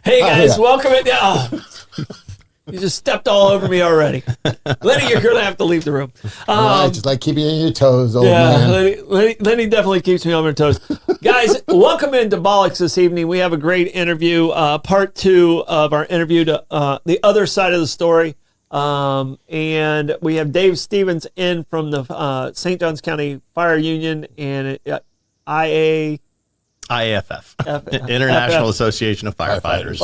Hey guys, welcome in. Oh, you just stepped all over me already. Lenny, you're going to have to leave the room. Just like keeping you on your toes, old man. Lenny definitely keeps me on my toes. Guys, welcome into Bollocks this evening. We have a great interview, part 2 of our interview to the other side of the story. And we have Dave Stevens in from the St. Johns County Fire Union and IAFF. International Association of Firefighters.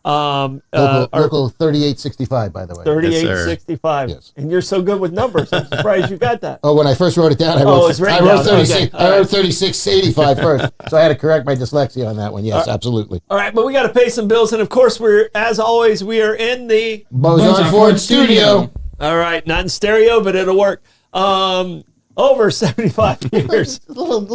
Local 3865, by the way. 3865. Yes. And you're so good with numbers. I'm surprised you got that. Oh, when I first wrote it down, I wrote 3685 first. So I had to correct my dyslexia on that one. Yes, absolutely. All right, but we got to pay some bills. And of course, as always, we are in the Beaux-Arts Ford studio. All right, not in stereo, but it'll work. Over 75 years. A little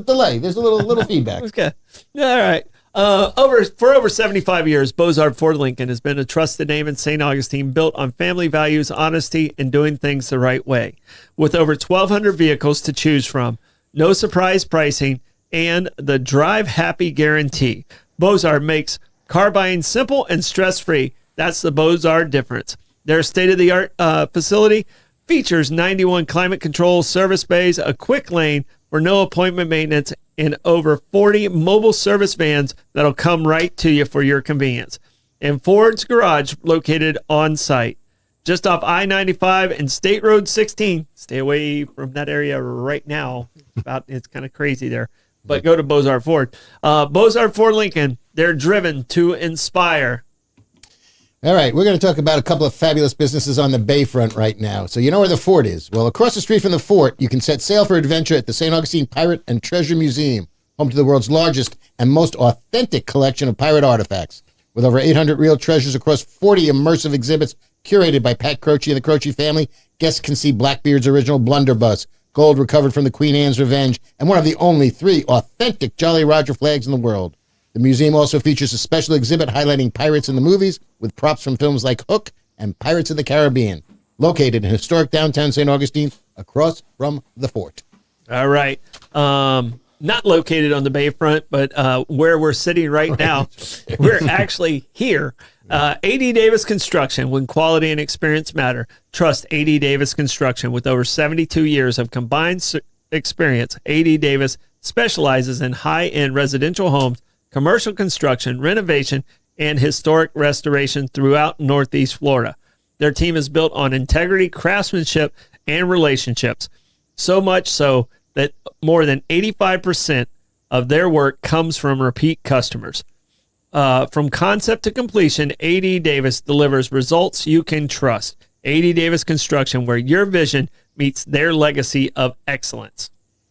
delay. There's a little feedback. Okay. All right. For over 75 years, Beaux-Arts Ford Lincoln has been a trusted name in St. Augustine, built on family values, honesty, and doing things the right way. With over 1,200 vehicles to choose from, no surprise pricing, and the Drive Happy guarantee, Beaux-Arts makes car buying simple and stress-free. That's the Beaux-Arts difference. Their state-of-the-art facility features 91 climate control service bays, a quick lane for no appointment maintenance, and over 40 mobile service vans that'll come right to you for your convenience. And Ford's garage located on site, just off I-95 and State Road 16. Stay away from that area right now. It's kind of crazy there. But go to Beaux-Arts Ford. Beaux-Arts Ford Lincoln, they're driven to inspire. All right, we're going to talk about a couple of fabulous businesses on the Bayfront right now. So you know where the fort is. Well, across the street from the fort, you can set sail for adventure at the St. Augustine Pirate and Treasure Museum, home to the world's largest and most authentic collection of pirate artifacts. With over 800 real treasures across 40 immersive exhibits curated by Pat Croce and the Croce family, guests can see Blackbeard's original blunderbuss, gold recovered from the Queen Anne's Revenge, and one of the only 3 authentic Jolly Roger flags in the world. The museum also features a special exhibit highlighting pirates in the movies with props from films like Hook and Pirates of the Caribbean, located in historic downtown St. Augustine across from the fort. All right. Not located on the Bayfront, but where we're sitting right now, we're actually here. A.D. Davis Construction, when quality and experience matter. Trust A.D. Davis Construction. With over 72 years of combined experience, A.D. Davis specializes in high-end residential homes, commercial construction, renovation, and historic restoration throughout Northeast Florida. Their team is built on integrity, craftsmanship, and relationships. So much so that more than 85% of their work comes from repeat customers. From concept to completion, A.D. Davis delivers results you can trust. A.D. Davis Construction, where your vision meets their legacy of excellence.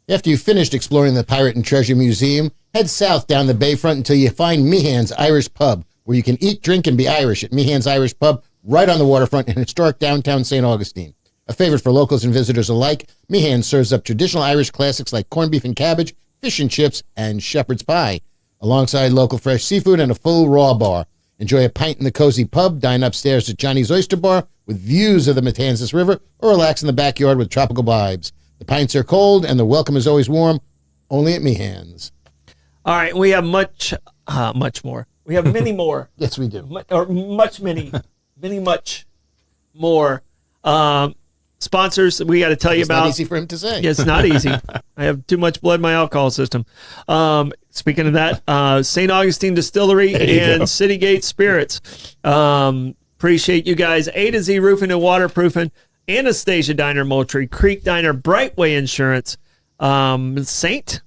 After you've finished exploring the Pirate and Treasure Museum, head south down the Bayfront until you find Meehan's Irish Pub, where you can eat, drink, and be Irish at Meehan's Irish Pub right on the waterfront in historic downtown St. Augustine. A favorite for locals and visitors alike, Meehan serves up traditional Irish classics like corned beef and cabbage, fish and chips, and shepherd's pie, alongside local fresh seafood and a full raw bar. Enjoy a pint in the cozy pub, dine upstairs at Johnny's Oyster Bar with views of the Matanzas River, or relax in the backyard with tropical vibes. The pints are cold and the welcome is always warm, only at Meehan's. All right, we have much more. We have many more. Yes, we do. Much more sponsors we got to tell you about. It's not easy for him to say. Yeah, it's not easy. I have too much blood in my alcohol system. Speaking of that, St. Augustine Distillery and City Gate Spirits. Appreciate you guys. A to Z Roofing and Waterproofing, Anastasia Diner Moultrie, Creek Diner, Brightway Insurance, St.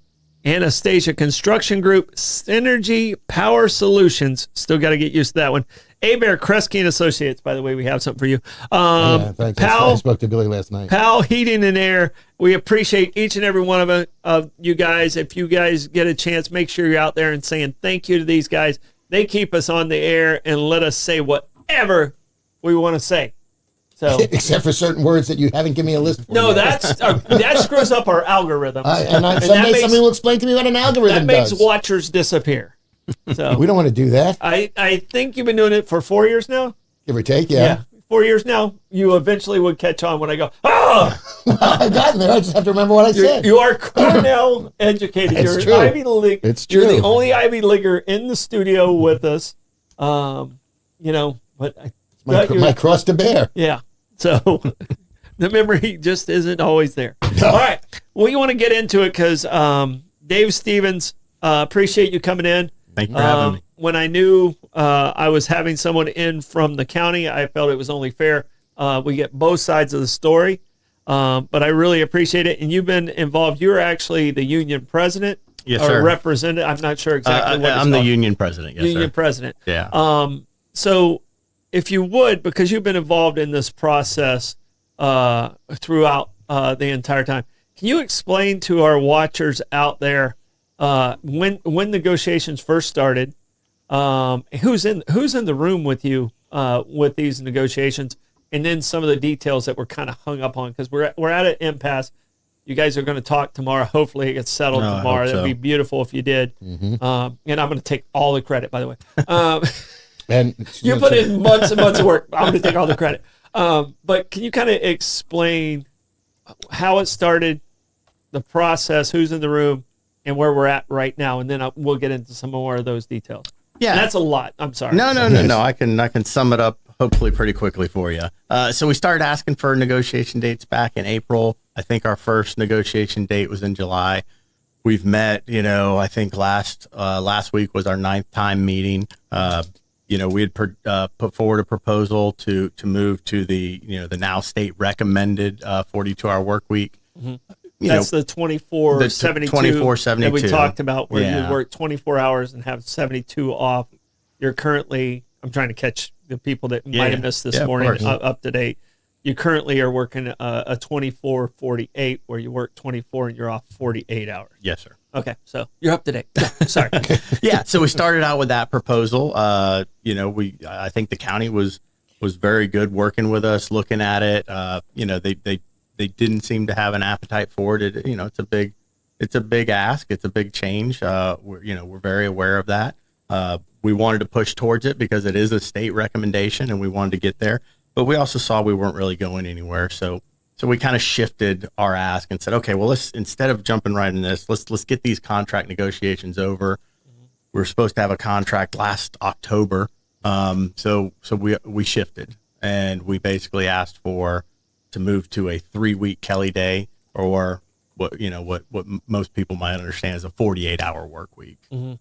Anastasia Construction Group, Synergy Power Solutions. Still got to get used to that one. Bear Kresge and Associates, by the way, we have something for you. Thanks. I spoke to Billy last night. Pal Heating and Air. We appreciate each and every one of you guys. If you guys get a chance, make sure you're out there and saying thank you to these guys. They keep us on the air and let us say whatever we want to say. So, except for certain words that you haven't given me a list for. No, that screws up our algorithms. Someday somebody will explain to me what an algorithm does. That makes does. watchers disappear. So we don't want to do that. I think you've been doing it for 4 years now. Give or take, yeah. 4 years now, you eventually would catch on when I go, oh! I've gotten there. I just have to remember what I said. You are Cornell educated. It's You're true. an Ivy League. It's true. You're the only Ivy Leaguer in the studio with us. But my cross to bear. Yeah. So the memory just isn't always there. All right. Well, you want to get into it because Dave Stevens, appreciate you coming in. Thank you for having me. When I knew I was having someone in from the county, I felt it was only fair. We get both sides of the story, but I really appreciate it. And you've been involved. You're actually the union president. Yes, or sir. representative. I'm not sure exactly what it's I'm the called. union president. Yes, Union sir. president. Yeah. So if you would, because you've been involved in this process throughout the entire time, can you explain to our watchers out there when negotiations first started, who's in the room with you with these negotiations, and then some of the details that we're kind of hung up on because we're at an impasse. You guys are going to talk tomorrow. Hopefully it gets settled tomorrow. That'd be beautiful if you did. And I'm going to take all the credit, by the way. And you put in months and months of work. I'm going to take all the credit. But can you kind of explain how it started, the process, who's in the room, and where we're at right now? And then we'll get into some more of those details. Yeah. And that's a lot. I'm sorry. No. I can sum it up hopefully pretty quickly for you. So we started asking for negotiation dates back in April. I think our first negotiation date was in July. We've met, I think last week was our 9th time meeting. We had put forward a proposal to move to the now state recommended 42-hour work week. Mm-hmm. That's the 24/72 24/72 that we talked about, where Yeah. you work 24 hours and have 72 off. You're currently, I'm trying to catch the people that might have missed this morning up to date. You currently are working a 24/48 where you work 24 and you're off 48 hours. Yes, sir. Okay, so you're up to date. Sorry. Yeah, so we started out with that proposal. I think the county was very good working with us, looking at it. They didn't seem to have an appetite for it. It's a big ask. It's a big change. We're very aware of that. We wanted to push towards it because it is a state recommendation and we wanted to get there. But we also saw we weren't really going anywhere. So we kind of shifted our ask and said, okay, well, let's, instead of jumping right in this, let's get these contract negotiations over. We were supposed to have a contract last October. So we shifted and we basically asked to move to a 3-week Kelly day, or what most people might understand is a 48-hour work week. Mm-hmm.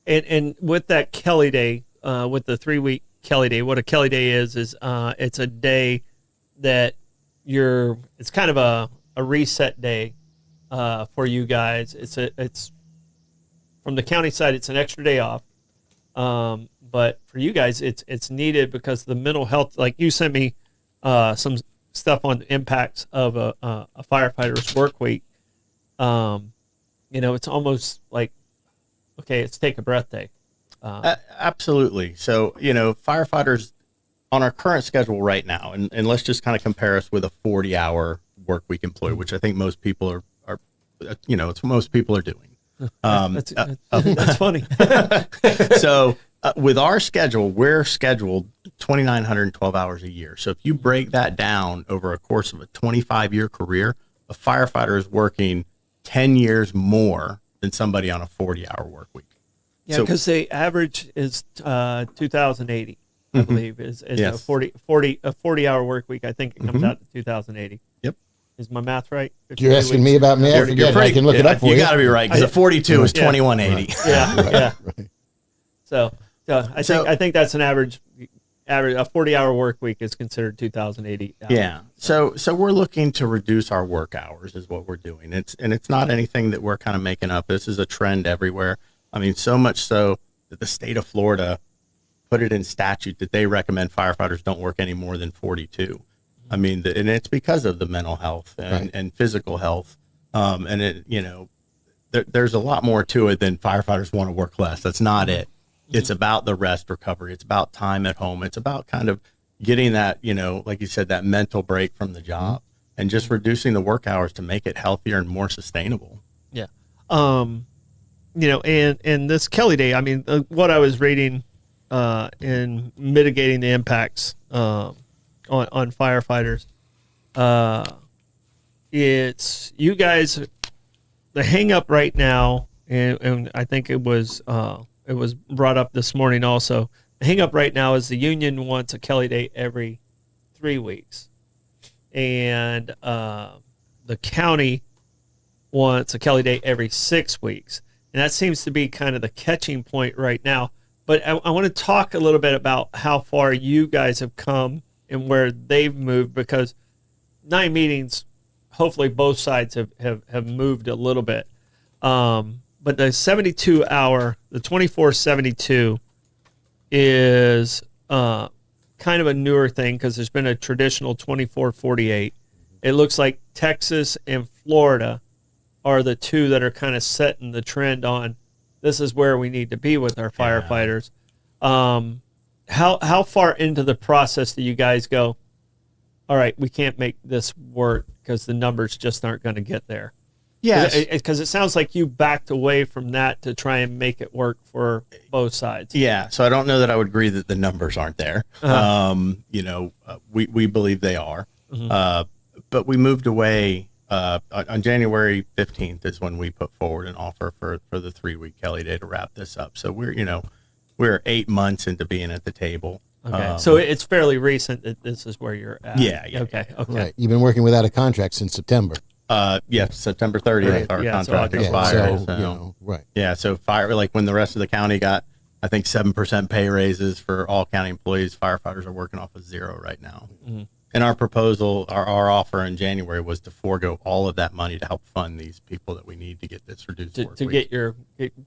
And with that Kelly day, with the 3-week Kelly day, what a Kelly day is it's a day that it's kind of a reset day for you guys. It's from the county side, it's an extra day off. But for you guys, it's needed because the mental health, like you sent me some stuff on the impacts of a firefighter's work week. It's almost like, okay, it's take a breath day. Absolutely. So, firefighters on our current schedule right now, and let's just kind of compare us with a 40-hour work week employee, which I think most people are it's what most people are doing. That's funny. So with our schedule, we're scheduled 2,912 hours a year. So if you break that down over a course of a 25-year career, a firefighter is working 10 years more than somebody on a 40-hour work week. Yeah, because the average is 2,080, I believe, is Yes. a 40-hour work week. I think it comes out to 2,00080. Yep. Is my math right? You're asking me about math? I can look it up for you. You got to be right, because a 42 is 2180. Yeah. So I think that's an average. A 40-hour work week is considered 2,080 hours. Yeah. So we're looking to reduce our work hours is what we're doing. It's not anything that we're kind of making up. This is a trend everywhere. I mean, so much so that the state of Florida put it in statute that they recommend firefighters don't work any more than 42. I mean, and it's because of the mental health and physical health. And there's a lot more to it than firefighters want to work less. That's not it. It's about the rest recovery. It's about time at home. It's about kind of getting that, like you said, that mental break from the job and just reducing the work hours to make it healthier and more sustainable. Yeah. And this Kelly Day, I mean, what I was reading in mitigating the impacts on firefighters. It's you guys. The hang up right now, and I think it was brought up this morning also. The hang up right now is the union wants a Kelly Day every 3 weeks, and the county wants a Kelly Day every 6 weeks, and that seems to be kind of the catching point right now. But I want to talk a little bit about how far you guys have come and where they've moved, because 9 meetings, hopefully both sides have moved a little bit. But the 72-hour, the 24/72 is kind of a newer thing, because there's been a traditional 24/48. It looks like Texas and Florida are the two that are kind of setting the trend on this is where we need to be with our firefighters. How far into the process do you guys go, all right, we can't make this work because the numbers just aren't going to get there? Yes. Because it sounds like you backed away from that to try and make it work for both sides. Yeah. So I don't know that I would agree that the numbers aren't there. We believe they are. But we moved away on January 15th is when we put forward an offer for the 3-week Kelly Day to wrap this up. So we're 8 months into being at the table. Okay. So it's fairly recent that this is where you're at. Yeah. Okay. Right. You've been working without a contract since September. September 30th, our contract expired. Right. Yeah. So when the rest of the county got, I think 7% pay raises for all county employees, firefighters are working off of 0 right now. Mm-hmm. And our proposal, our offer in January was to forego all of that money to help fund these people that we need to get this reduced work to week.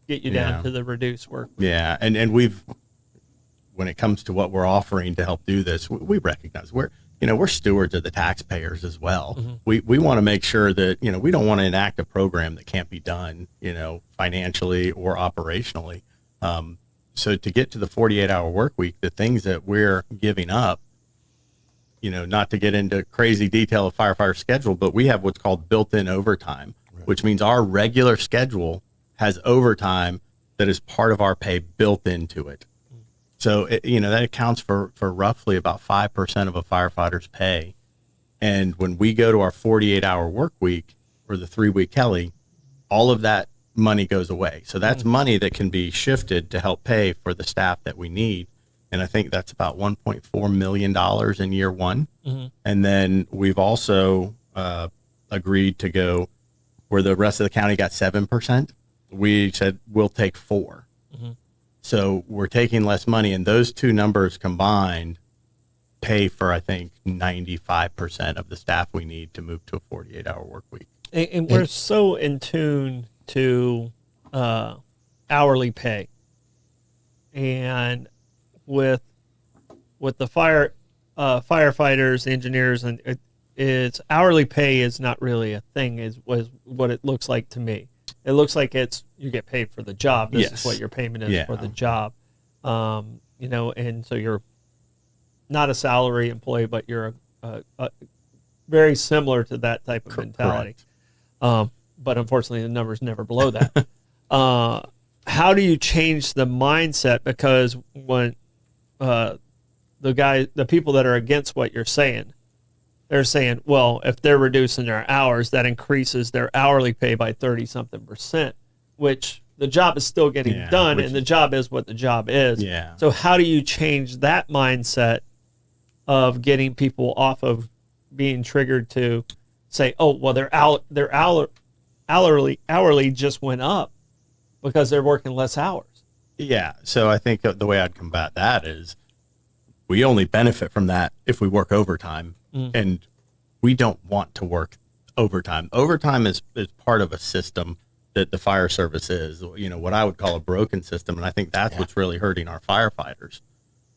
get you down to the reduced work week. Yeah. And we've, when it comes to what we're offering to help do this, we recognize we're stewards of the taxpayers as well. Mm-hmm. We want to make sure that, we don't want to enact a program that can't be done, financially or operationally. So to get to the 48-hour work week, the things that we're giving up, not to get into crazy detail of firefighter schedule, but we have what's called built-in overtime, right, which means our regular schedule has overtime that is part of our pay built into it. So, that accounts for roughly about 5% of a firefighter's pay. And when we go to our 48-hour work week or the 3-week Kelly, all of that money goes away. So that's money that can be shifted to help pay for the staff that we need. And I think that's about $1.4 million in year one. Mm-hmm. And then we've also agreed to go where the rest of the county got 7%. We said we'll take 4%. Mm-hmm. So we're taking less money, and those two numbers combined pay for, I think, 95% of the staff we need to move to a 48-hour work week. And we're so in tune to hourly pay. And with the firefighters, engineers, and it's hourly pay is not really a thing, was what it looks like to me. It looks like you get paid for the job. This is what your payment is for the job. And so you're not a salary employee, but you're a very similar to that type of mentality. But unfortunately, the numbers never below that. How do you change the mindset? Because when the people that are against what you're saying, they're saying, well, if they're reducing their hours, that increases their hourly pay by 30-something%, which the job is still getting done, and the job is what the job is. Yeah. So how do you change that mindset of getting people off of being triggered to say, oh, well, their hourly just went up because they're working less hours? Yeah. So I think the way I'd combat that is we only benefit from that if we work overtime. And we don't want to work overtime. Overtime is part of a system that the fire service is, what I would call a broken system. And I think that's what's really hurting our firefighters.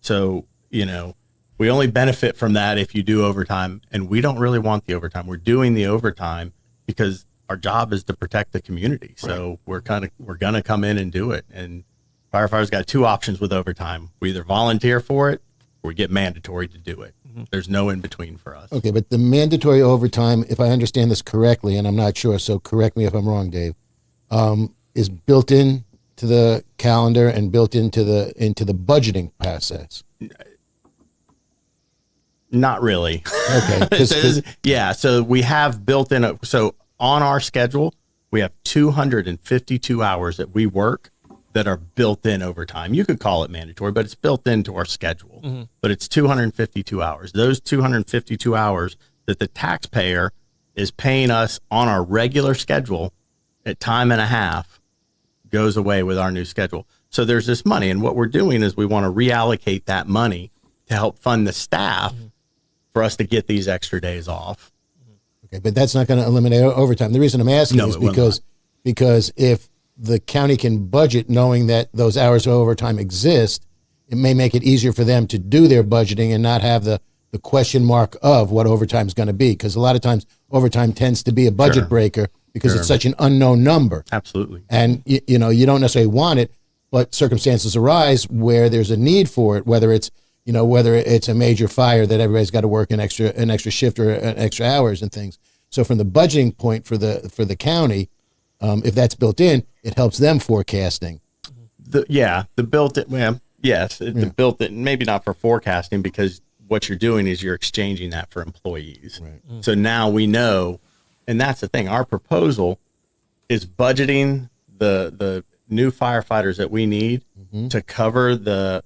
So, we only benefit from that if you do overtime, and we don't really want the overtime. We're doing the overtime because our job is to protect the community. So we're going to come in and do it. And firefighters got 2 options with overtime. We either volunteer for it or we get mandatory to do it. There's no in between for us. Okay, but the mandatory overtime, if I understand this correctly, and I'm not sure, so correct me if I'm wrong, Dave, is built in to the calendar and built into the budgeting process. Not really. Okay. 'Cause- Yeah. So we have built in so on our schedule, we have 252 hours that we work that are built in overtime. You could call it mandatory, but it's built into our schedule. But it's 252 hours. Those 252 hours that the taxpayer is paying us on our regular schedule at time and a half goes away with our new schedule. So there's this money. And what we're doing is we want to reallocate that money to help fund the staff for us to get these extra days off. Okay, but that's not going to eliminate overtime. The reason I'm asking is because if the county can budget knowing that those hours of overtime exist, it may make it easier for them to do their budgeting and not have the question mark of what overtime is going to be. Because a lot of times overtime tends to be a budget breaker because it's such an unknown number. Absolutely. And, you don't necessarily want it, but circumstances arise where there's a need for it, whether it's a major fire that everybody's got to work an extra shift or an extra hours and things. So from the budgeting point for the county, if that's built in, it helps them forecasting. The built-in, maybe not for forecasting, because what you're doing is you're exchanging that for employees. Right. So now we know, and that's the thing. Our proposal is budgeting the new firefighters that we need to cover the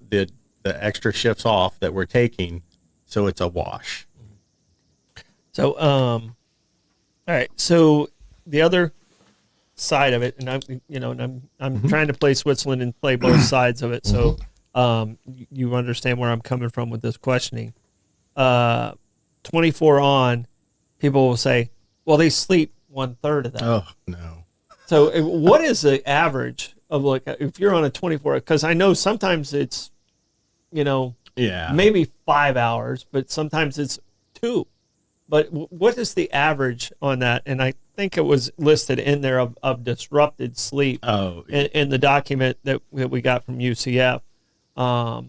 extra shifts off that we're taking, so it's a wash. So, all right. So the other side of it, and I'm trying to play Switzerland and play both sides of it. So, you understand where I'm coming from with this questioning. 24 on, people will say, well, they sleep 1/3 of that. Oh, no. So what is the average of, like, if you're on a 24, because I know sometimes it's, maybe 5 hours, but sometimes it's 2. But what is the average on that? And I think it was listed in there of disrupted sleep in the document that we got from UCF. What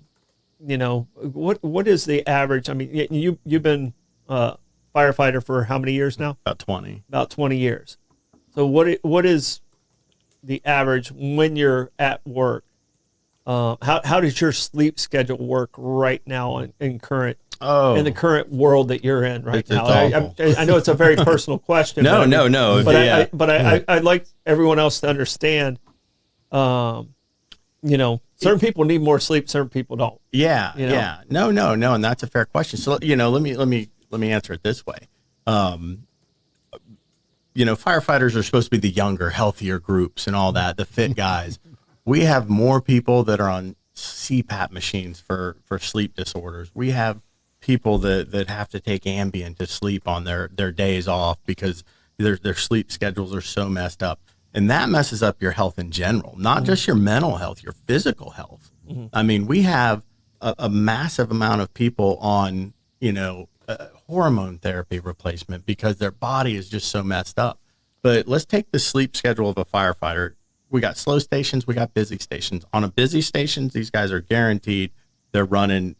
is the average? I mean, you've been a firefighter for how many years now? About 20. About 20 years. So what is the average when you're at work? How does your sleep schedule work right now in the current world that you're in right now? I know it's a very personal question. No. But I'd like everyone else to understand. Certain people need more sleep, certain people don't. Yeah. No, and that's a fair question. So let me answer it this way. Firefighters are supposed to be the younger, healthier groups and all that, the fit guys. We have more people that are on CPAP machines for sleep disorders. We have people that have to take Ambien to sleep on their days off because their sleep schedules are so messed up. And that messes up your health in general, not just your mental health, your physical health. I mean, we have a massive amount of people on, hormone therapy replacement because their body is just so messed up. But let's take the sleep schedule of a firefighter. We got slow stations, we got busy stations. On a busy stations, these guys are guaranteed they're running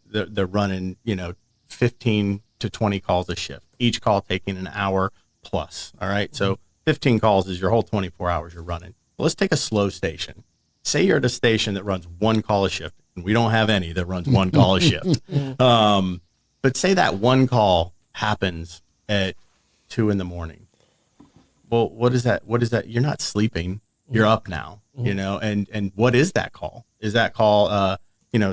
15 to 20 calls a shift, each call taking an hour plus. All right. So 15 calls is your whole 24 hours you're running. Well, let's take a slow station. Say you're at a station that runs 1 call a shift, and we don't have any that runs 1 call a shift. But say that 1 call happens at 2 a.m. Well, what is that? You're not sleeping. You're up now, and what is that call? Is that call,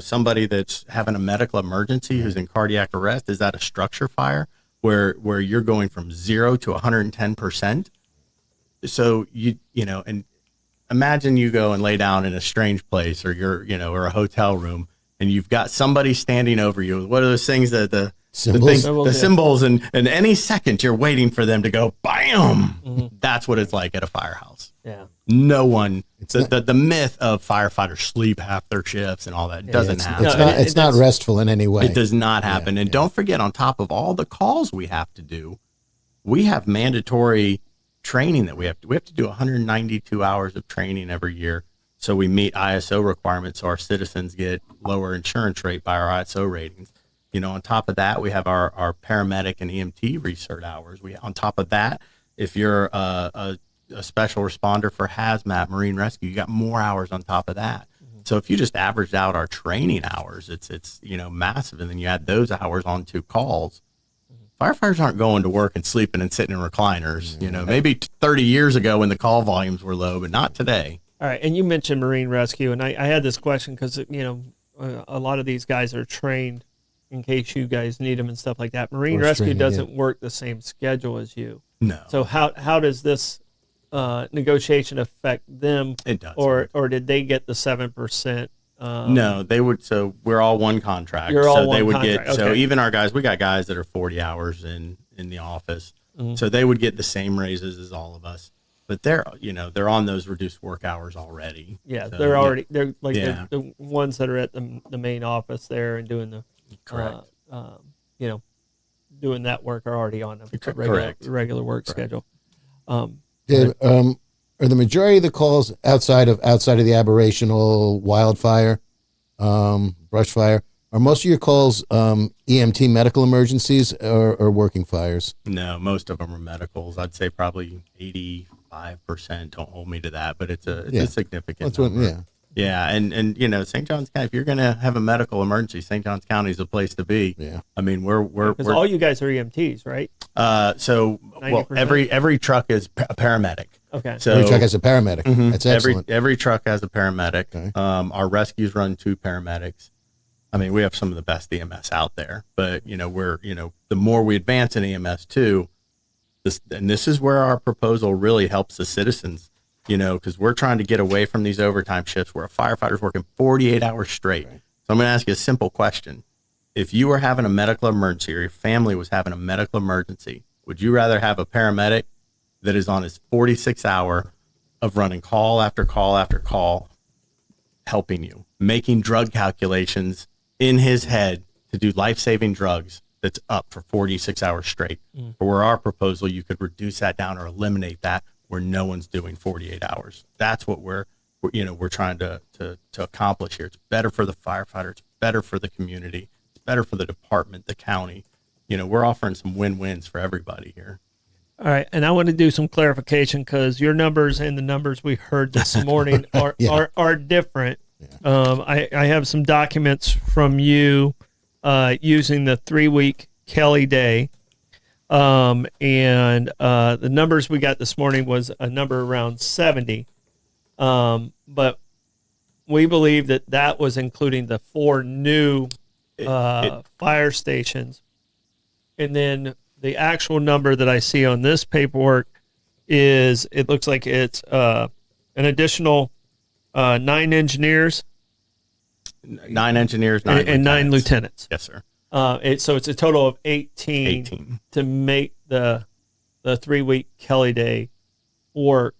somebody that's having a medical emergency who's in cardiac arrest? Is that a structure fire where you're going from 0 to 110%? So and imagine you go and lay down in a strange place or or a hotel room, and you've got somebody standing over you. What are those things that the symbols, and any second you're waiting for them to go bam. That's what it's like at a firehouse. Yeah. No one, the myth of firefighters sleep half their shifts and all that doesn't happen. It's not restful in any way. It does not happen. And don't forget, on top of all the calls we have to do, we have mandatory training that we have to do 192 hours of training every year. So we meet ISO requirements, so our citizens get lower insurance rate by our ISO ratings. On top of that, we have our paramedic and EMT recert hours. On top of that, if you're a special responder for hazmat, marine rescue, you got more hours on top of that. So if you just averaged out our training hours, it's massive. And then you add those hours onto calls. Firefighters aren't going to work and sleeping and sitting in recliners, maybe 30 years ago when the call volumes were low, but not today. All right. And you mentioned Marine Rescue, and I had this question because, a lot of these guys are trained in case you guys need them and stuff like that. Marine Rescue doesn't work the same schedule as you. No. So how does this negotiation affect them? It does. Or did they get the 7%? No, they would. So we're all one contract. You're all so one they would contract. get. Okay. So even our guys, we got guys that are 40 hours in the office. Mm-hmm. So they would get the same raises as all of us. But they're on those reduced work hours already. Yeah, so, they're like the ones that are at the main office there and doing the correct. Doing that work are already on a regular work schedule. Dave, are the majority of the calls outside of the aberrational wildfire, brush fire, are most of your calls EMT medical emergencies or working fires? No, most of them are medicals. I'd say probably 85%. Don't hold me to that, but it's a significant number. Yeah, and St. Johns County, if you're going to have a medical emergency, St. Johns County is a place to be. Yeah. I mean, we're all you guys are EMTs, right? So 90%? Every truck is a paramedic. Okay. So every truck has a paramedic. Mm-hmm. That's excellent. Every truck has a paramedic. Okay. Our rescues run 2 paramedics. I mean, we have some of the best EMS out there, but the more we advance in EMS too, this is where our proposal really helps the citizens, because we're trying to get away from these overtime shifts where a firefighter's working 48 hours straight. Right. So I'm going to ask you a simple question. If you were having a medical emergency or your family was having a medical emergency, would you rather have a paramedic that is on his 46 hour of running call after call after call, helping you, making drug calculations in his head to do life-saving drugs that's up for 46 hours straight? Or where our proposal, you could reduce that down or eliminate that where no one's doing 48 hours. That's what we're trying to accomplish here. It's better for the firefighter. It's better for the community. It's better for the department, the county. We're offering some win-wins for everybody here. All right, and I want to do some clarification because your numbers and the numbers we heard this morning are different. Yeah. I have some documents from you using the 3-week Kelly Day, and the numbers we got this morning was a number around 70, but we believe that was including the 4 new fire stations, and then the actual number that I see on this paperwork is, it looks like it's an additional 9 engineers. 9 engineers, 9 and 9 lieutenants. Yes, sir. So it's a total of 18 to make the 3-week Kelly Day work.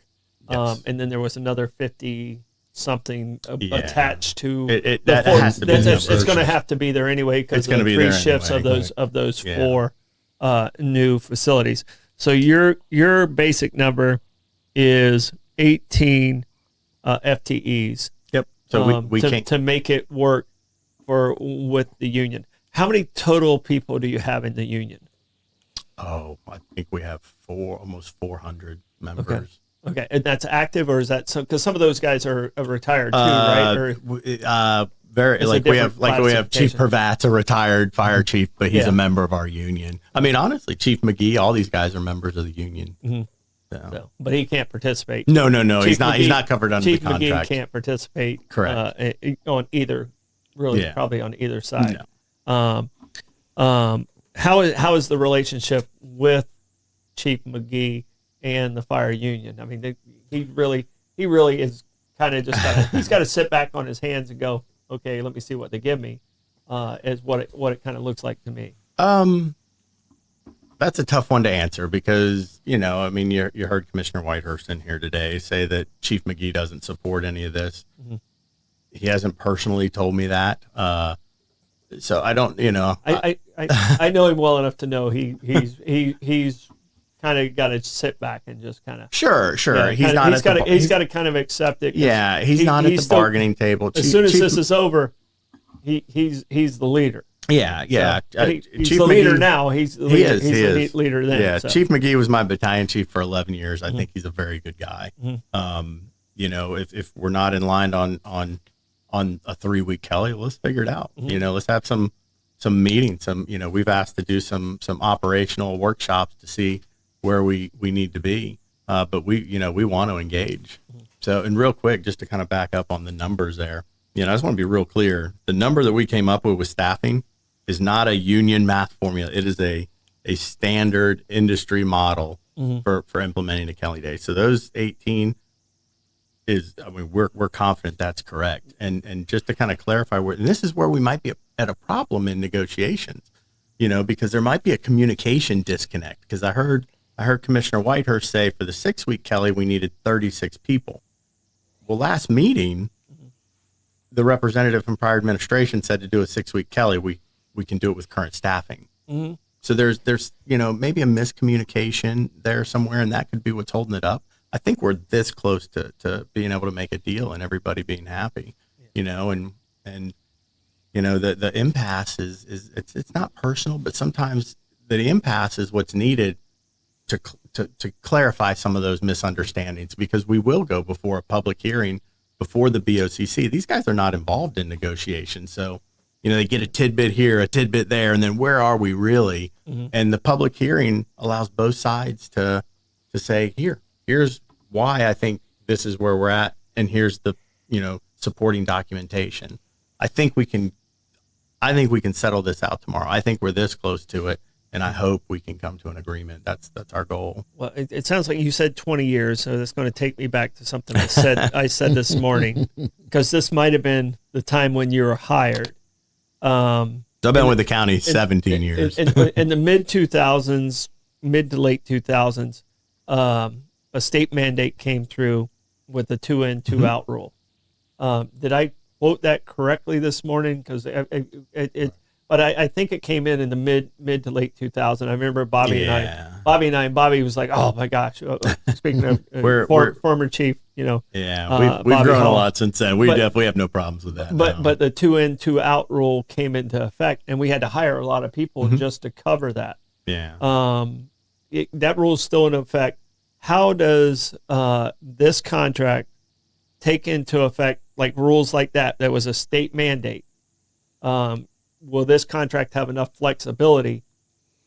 Yes. And then there was another 50 something attached to it. That has to be it's going to have to be there anyway because of the 3 shifts anyway. of those 4 new facilities. So your basic number is 18 FTEs. Yep. So we can't to make it work with the union. How many total people do you have in the union? Oh, I think we have almost 400 members. Okay, and that's active, or is that so? Because some of those guys are retired too, right? Or, we have Chief Pravat's a retired fire chief, but he's a member of our union. I mean, honestly, Chief McGee, all these guys are members of the union. Mm-hmm. So, but he can't participate. No. He's not covered under the contract. Chief McGee can't participate. Correct. On either, probably on either side. No. How is the relationship with Chief McGee and the fire union? I mean, he really is kind of just he's got to sit back on his hands and go, okay, let me see what they give me. Is what it kind of looks like to me. That's a tough one to answer because, I mean, you heard Commissioner Whitehurst in here today say that Chief McGee doesn't support any of this. Mm-hmm. He hasn't personally told me that. So I don't, I know him well enough to know he's kind of got to sit back and just kind of sure. Yeah, he's got to kind of accept it. Yeah, he's not at the bargaining table. As soon as this is over, he's the leader. Yeah. So, he's Chief the leader McGee, now. He's the leader. He's the leader then. Yeah, so. Chief McGee was my battalion chief for 11 years. I think he's a very good guy. Mm-hmm. If we're not in line on on a 3-week Kelly. Let's figure it out. Mm-hmm. Let's have some meetings. We've asked to do some operational workshops to see where we need to be. But we want to engage. Mm-hmm. So, and real quick, just to kind of back up on the numbers there, I just want to be real clear. The number that we came up with staffing is not a union math formula. It is a standard industry model for implementing a Kelly Day. So those 18 we're confident that's correct. And just to kind of clarify, and this is where we might be at a problem in negotiations, because there might be a communication disconnect. Because I heard Commissioner Whitehurst say for the 6-week Kelly, we needed 36 people. Well, last meeting, the representative from prior administration said to do a 6-week Kelly, we can do it with current staffing. Mm-hmm. So there's maybe a miscommunication there somewhere, and that could be what's holding it up. I think we're this close to being able to make a deal and everybody being happy, and the impasse is it's not personal, but sometimes the impasse is what's needed to clarify some of those misunderstandings, because we will go before a public hearing before the BOCC. These guys are not involved in negotiations, so they get a tidbit here, a tidbit there, and then where are we really? Mm-hmm. And the public hearing allows both sides to say, here's why I think this is where we're at, and here's the supporting documentation. I think we can settle this out tomorrow. I think we're this close to it, and I hope we can come to an agreement. That's our goal. Well, it sounds like you said 20 years, so that's going to take me back to something I said this morning, because this might have been the time when you were hired. So I've been with the county 17 years. In the mid to late 2000s, a state mandate came through with the 2 in, 2 out rule. Did I quote that correctly this morning? Because but I think it came in the mid to late 2000. I remember Bobby and Bobby was like, oh my gosh. Speaking of former chief, we've Bobby grown Hall. a lot since then. We definitely have no problems with that. But the 2 in, 2 out rule came into effect, and we had to hire a lot of people just to cover that. Yeah. That rule is still in effect. How does this contract take into effect like rules like that? That was a state mandate. Will this contract have enough flexibility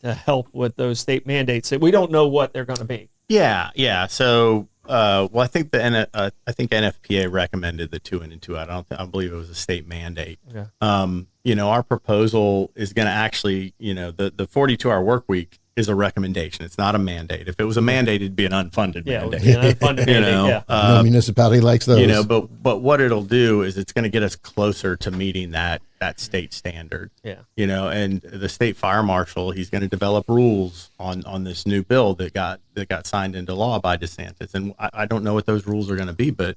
to help with those state mandates that we don't know what they're going to be? Yeah. So, I think NFPA recommended the 2 in and 2 out. I believe it was a state mandate. Yeah. Our proposal is going to actually, the 42-hour work week is a recommendation. It's not a mandate. If it was a mandate, it'd be an unfunded mandate. It would be an unfunded mandate. No municipality likes those. But what it'll do is it's going to get us closer to meeting that state standard. Yeah. And the state fire marshal, he's going to develop rules on this new bill that got signed into law by DeSantis. And I don't know what those rules are going to be, but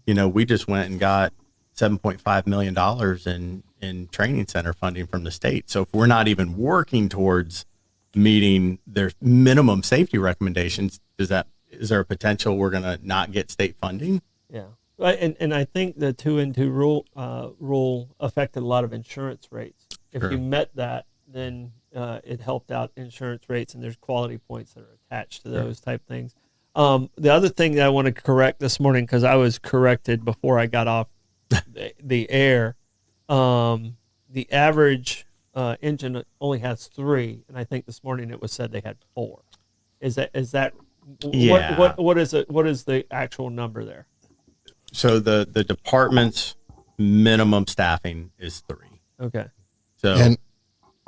we just went and got $7.5 million in training center funding from the state. So if we're not even working towards meeting their minimum safety recommendations, is there a potential we're going to not get state funding? Yeah. And I think the 2 in 2 rule affected a lot of insurance rates. If you met that, then it helped out insurance rates, and there's quality points that are attached to those type things. The other thing that I want to correct this morning, because I was corrected before I got off the air, the average engine only has 3, and I think this morning it was said they had 4. Is that Yeah. What is it? What is the actual number there? So the department's minimum staffing is 3. Okay. So And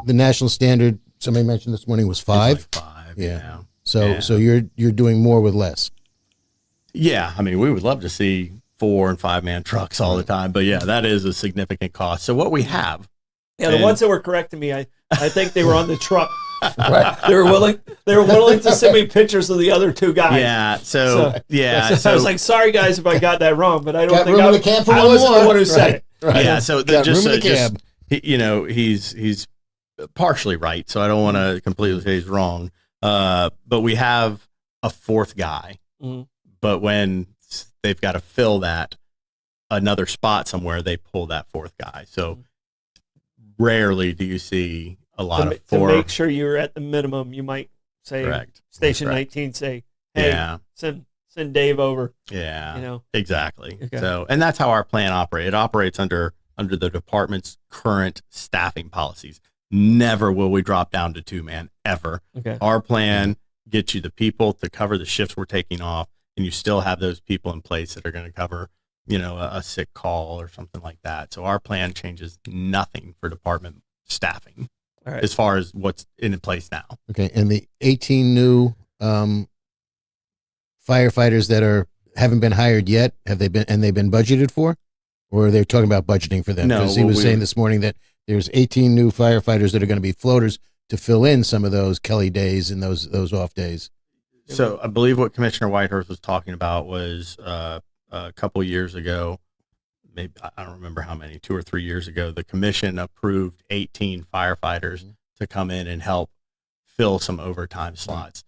the national standard, somebody mentioned this morning, was 5. it's like 5. Yeah. Yeah. So you're doing more with less. Yeah, I mean, we would love to see 4 and 5 man trucks all the time, but yeah, that is a significant cost. So what we have, Yeah, the ones that were correcting me, I think they were on the truck. Right. They were willing to send me pictures of the other 2 guys. yeah. So I was like, sorry guys if I got that wrong, but I don't Got think room in the cab for I one wasn't more. the one who said it. Right. yeah. So Got just room in the cab. he's partially right. So I don't want to completely say he's wrong. But we have a 4th guy. Mm-hmm. But when they've got to fill another spot somewhere, they pull that 4th guy. So rarely do you see a lot of 4. To make sure you're at the minimum, you might say, Correct. Station Correct. 19 say, hey, Yeah. send send Dave over. Yeah, You know, exactly. Okay. So, and that's how our plan operates. It operates under the department's current staffing policies. Never will we drop down to 2-man ever. Okay. Our plan gets you the people to cover the shifts we're taking off, and you still have those people in place that are going to cover, a sick call or something like that. So our plan changes nothing for department staffing All right. as far as what's in place now. Okay, and the 18 new firefighters that haven't been hired yet, they've been budgeted for, or they're talking about budgeting for them? No, because he was saying this morning that there's 18 new firefighters that are going to be floaters to fill in some of those Kelly days and those off days. So I believe what Commissioner Whitehurst was talking about was a couple years ago, maybe I don't remember how many, 2 or 3 years ago, the commission approved 18 firefighters to come in and help fill some overtime slots.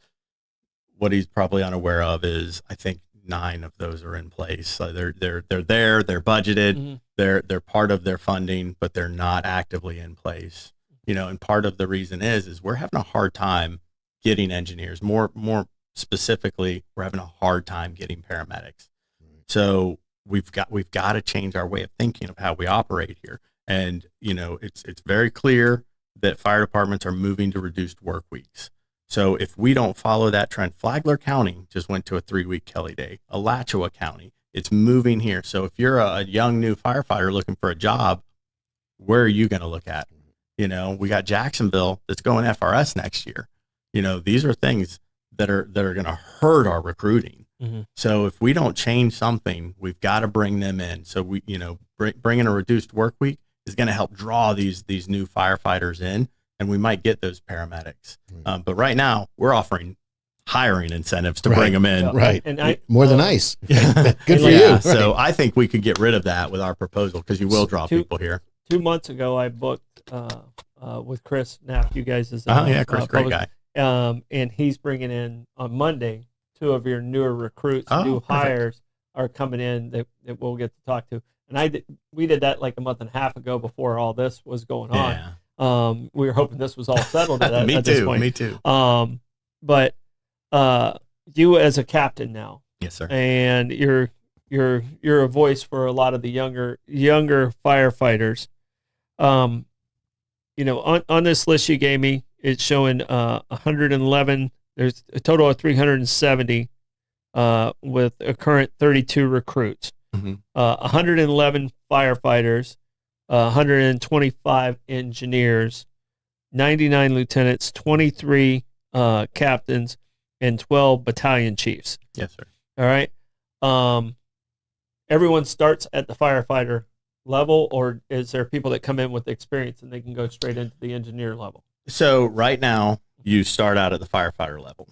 What he's probably unaware of is I think 9 of those are in place. So they're there, they're budgeted, they're part of their funding, but they're not actively in place. And part of the reason is we're having a hard time getting engineers. More specifically, we're having a hard time getting paramedics. So we've got to change our way of thinking of how we operate here. And it's very clear that fire departments are moving to reduced work weeks. So if we don't follow that trend, Flagler County just went to a 3-week Kelly day. Alachua County, it's moving here. So if you're a young new firefighter looking for a job, where are you going to look at? We got Jacksonville that's going FRS next year. These are things that are going to hurt our recruiting. So if we don't change something, we've got to bring them in. So we, bringing a reduced work week is going to help draw these new firefighters in, and we might get those paramedics. But right now we're offering hiring incentives to bring them in. Right. And more than nice. Yeah. Good for Yeah. you. So I think we could get rid of that with our proposal because you will draw people here. 2 months ago, I booked with Chris Knapp, you guys. Chris, great guy. And he's bringing in on Monday 2 of your newer recruits, new perfect. hires are coming in that we'll get to talk to. And we did that like a month and a half ago before all this was going on. Yeah. We were hoping this was all settled at Me this too. point. Me too. But you as a captain now, Yes, sir. and you're a voice for a lot of the younger firefighters. On this list you gave me, it's showing 111. There's a total of 370 with a current 32 recruits. 111 firefighters, 125 engineers, 99 lieutenants, 23 captains, and 12 battalion chiefs. Yes, sir. All right. Everyone starts at the firefighter level, or is there people that come in with experience and they can go straight into the engineer level? So right now you start out at the firefighter level.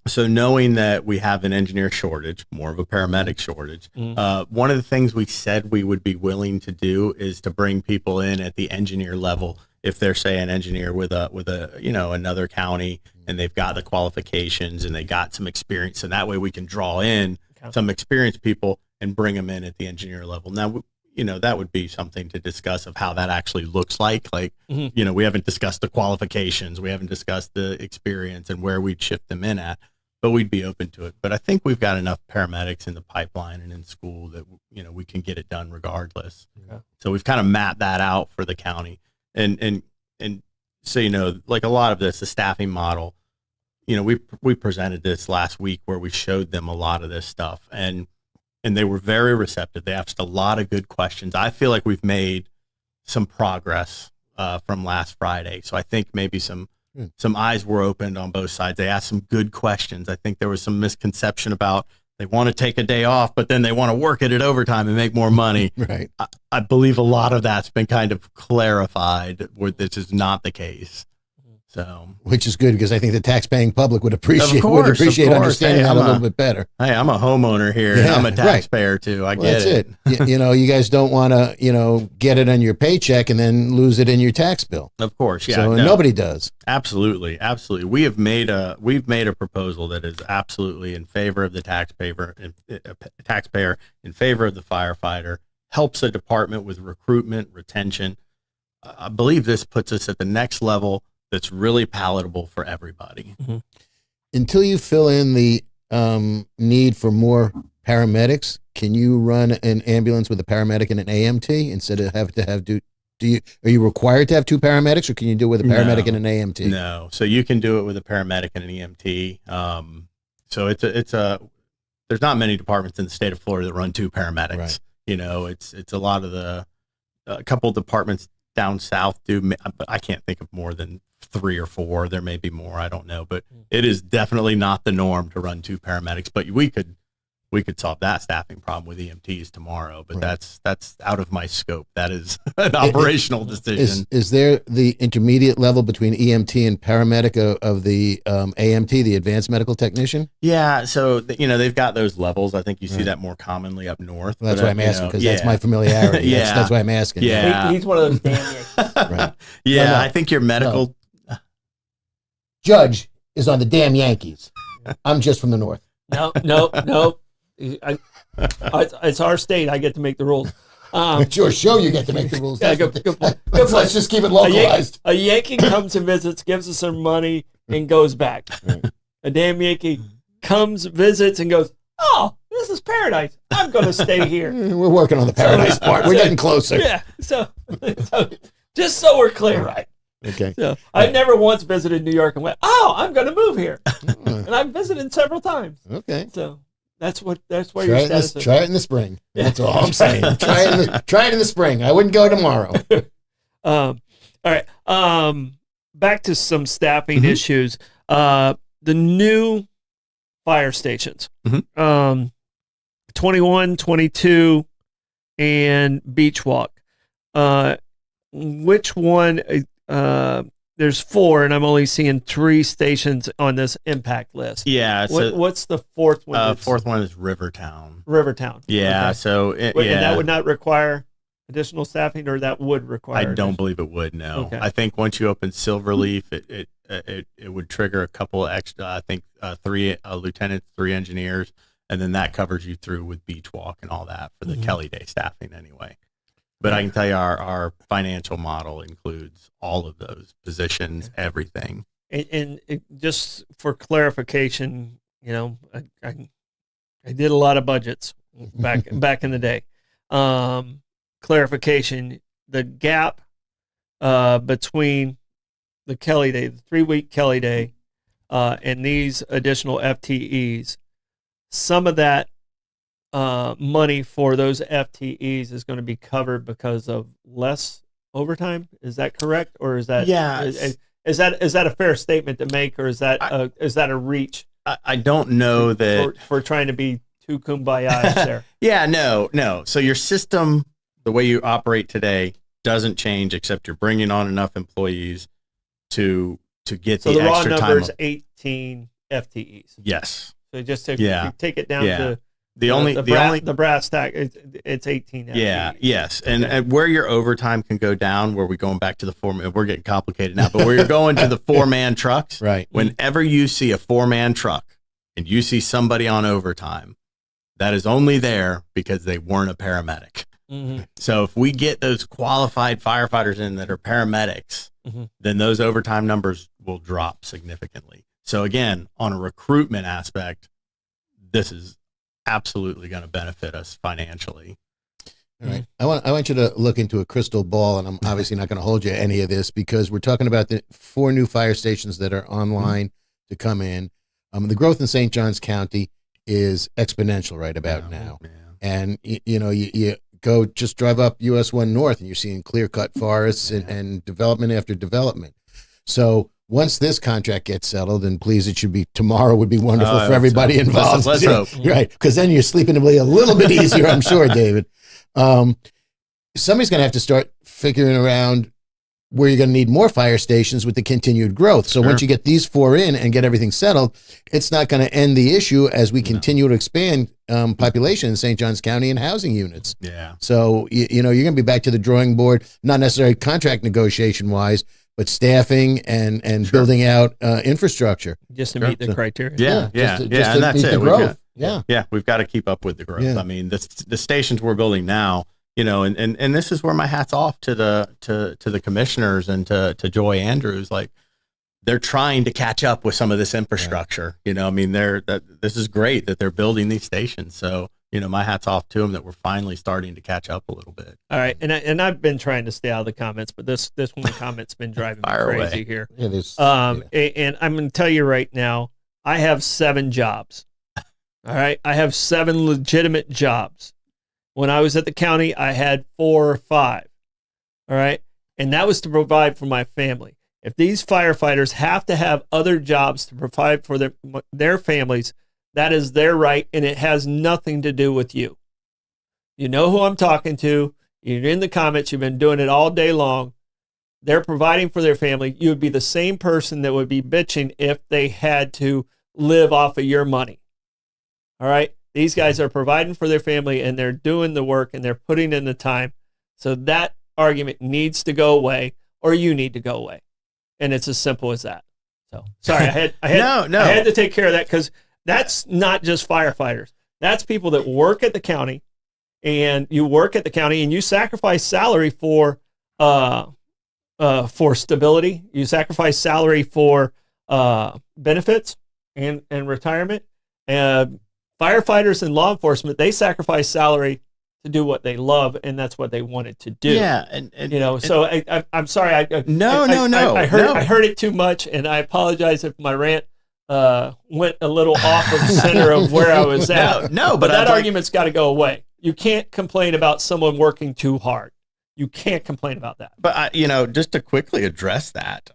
So knowing that we have an engineer shortage, more of a paramedic shortage, one of the things we said we would be willing to do is to bring people in at the engineer level. If they're, say, an engineer with another county and they've got the qualifications and they got some experience, and that way we can draw in some experienced people and bring them in at the engineer level. Now, that would be something to discuss of how that actually looks like. Like, we haven't discussed the qualifications, we haven't discussed the experience and where we'd shift them in at, but we'd be open to it. But I think we've got enough paramedics in the pipeline and in school that, we can get it done regardless. Okay. So we've kind of mapped that out for the county. And so, like a lot of this, the staffing model, we presented this last week where we showed them a lot of this stuff, and they were very receptive. They asked a lot of good questions. I feel like we've made some progress from last Friday. So I think maybe some eyes were opened on both sides. They asked some good questions. I think there was some misconception about they want to take a day off, but then they want to work it at overtime and make more money. Right. I believe a lot of that's been kind of clarified where this is not the case. So, which is good because I think the tax-paying public would appreciate of course. understanding Hey, that a little bit better. Hey, I'm a homeowner here, and I'm a taxpayer too. I get it. That's it. You guys don't want to, get it on your paycheck and then lose it in your tax bill. Of course, yeah. So nobody does. Absolutely. We've made a proposal that is absolutely in favor of the taxpayer, in favor of the firefighter, helps the department with recruitment, retention. I believe this puts us at the next level that's really palatable for everybody. Until you fill in the need for more paramedics, can you run an ambulance with a paramedic and an AMT instead of have to have are you required to have two paramedics, or can you do it with a paramedic and an AMT? No. So you can do it with a paramedic and an EMT. So there's not many departments in the state of Florida that run two paramedics. Right. It's a lot of a couple of departments down south do, but I can't think of more than 3 or 4. There may be more. I don't know, but it is definitely not the norm to run two paramedics, but we could solve that staffing problem with EMTs tomorrow, but that's out of my scope. That is an operational decision. Is there the intermediate level between EMT and paramedic of the AMT, the advanced medical technician? Yeah. So, they've got those levels. I think you see that more commonly up north. Well, that's why I'm asking, because that's my familiarity. Yeah. That's why I'm asking. Yeah. He's one of those damn Yankees. Right. Yeah. No. I think your medical Judge is on the damn Yankees. I'm just from the north. No. It's our state. I get to make the rules. It's your show. You get to make the rules. Yeah, good point. Let's just keep it localized. A Yankee comes and visits, gives us some money, and goes back. Right. A damn Yankee comes, visits, and goes, "Oh, this is paradise. I'm going to stay here." We're working on the paradise part. We're getting closer. Yeah. So just so we're clear, right? Okay. So I've never once visited New York and went, "Oh, I'm going to move here," and I've visited several times. Okay. So that's where your status is. Try it in the spring. That's all I'm saying. Try it in the spring. I wouldn't go tomorrow. All right. Back to some staffing issues. The new fire stations, 21, 22, and Beach Walk. Which one? There's 4, and I'm only seeing 3 stations on this impact list. Yeah. What's the fourth one? Fourth one is Rivertown. Okay. Yeah. So and that would not require additional staffing, or that would require? I don't believe it would. No. Okay. I think once you open Silverleaf, it would trigger a couple extra. I think 3 lieutenants, 3 engineers, and then that covers you through with Beach Walk and all that for the Kelly Day staffing anyway. But I can tell you our financial model includes all of those positions, everything. And just for clarification, I did a lot of budgets back in the day. Clarification: the gap between the Kelly Day, the 3-week Kelly Day, and these additional FTEs, some of that money for those FTEs is going to be covered because of less overtime. Is that correct, or is that is that a fair statement to make, or is that a reach? I don't know that for trying to be too kumbaya there. Yeah, no. So your system, the way you operate today, doesn't change, except you're bringing on enough employees to get the raw extra number is time. 18 FTEs. Yes. So just to take it down to the brass tack, it's 18 FTEs. Yeah. Yes. And where your overtime can go down, where we're going back to the 4-man, we're getting complicated now, but where you're going to the 4-man trucks, right? Whenever you see a 4-man truck and you see somebody on overtime, that is only there because they weren't a paramedic. Mm-hmm. So if we get those qualified firefighters in that are paramedics, then those overtime numbers will drop significantly. So again, on a recruitment aspect, this is absolutely going to benefit us financially. All right. I want you to look into a crystal ball, and I'm obviously not going to hold you any of this because we're talking about the 4 new fire stations that are online to come in. The growth in St. Johns County is exponential right about now. Yeah. And you go just drive up US 1 North and you're seeing clear-cut forests and development after development. So once this contract gets settled, and please, it should be tomorrow, would be wonderful for everybody involved. Let's hope. Right, because then you're sleeping to be a little bit easier, I'm sure, David. Somebody's going to have to start figuring around where you're going to need more fire stations with the continued growth. So once you get these 4 in and get everything settled, it's not going to end the issue as we continue to expand population in St. Johns County and housing units. Yeah. So, you're going to be back to the drawing board, not necessarily contract negotiation wise, but staffing and building out infrastructure. Just to meet the criteria. Just and to that's meet it. the growth. We've got to keep up with the growth. Yeah. I mean, the stations we're building now, and this is where my hat's off to the commissioners and to Joy Andrews. Like, they're trying to catch up with some of this infrastructure. You know, I mean, this is great that they're building these stations. So, you know, my hat's off to them that we're finally starting to catch up a little bit. All right, and I've been trying to stay out of the comments, but this one comment's been driving me crazy here. It is. And I'm going to tell you right now, I have 7 jobs. All right, I have 7 legitimate jobs. When I was at the county, I had 4 or 5. All right, and that was to provide for my family. If these firefighters have to have other jobs to provide for their families, that is their right, and it has nothing to do with you. You know who I'm talking to. You're in the comments. You've been doing it all day long. They're providing for their family. You would be the same person that would be bitching if they had to live off of your money. All right? These guys are providing for their family, and they're doing the work, and they're putting in the time. So that argument needs to go away, or you need to go away. And it's as simple as that. So, sorry, I had to take care of that, because that's not just firefighters. That's people that work at the county, and you work at the county and you sacrifice salary for stability. You sacrifice salary for benefits and retirement. Firefighters and law enforcement, they sacrifice salary to do what they love, and that's what they wanted to do. Yeah, and you know, so I'm sorry. I heard it too much, and I apologize if my rant went a little off of center of where I was at. But that argument's got to go away. You can't complain about someone working too hard. You can't complain about that. But just to quickly address that,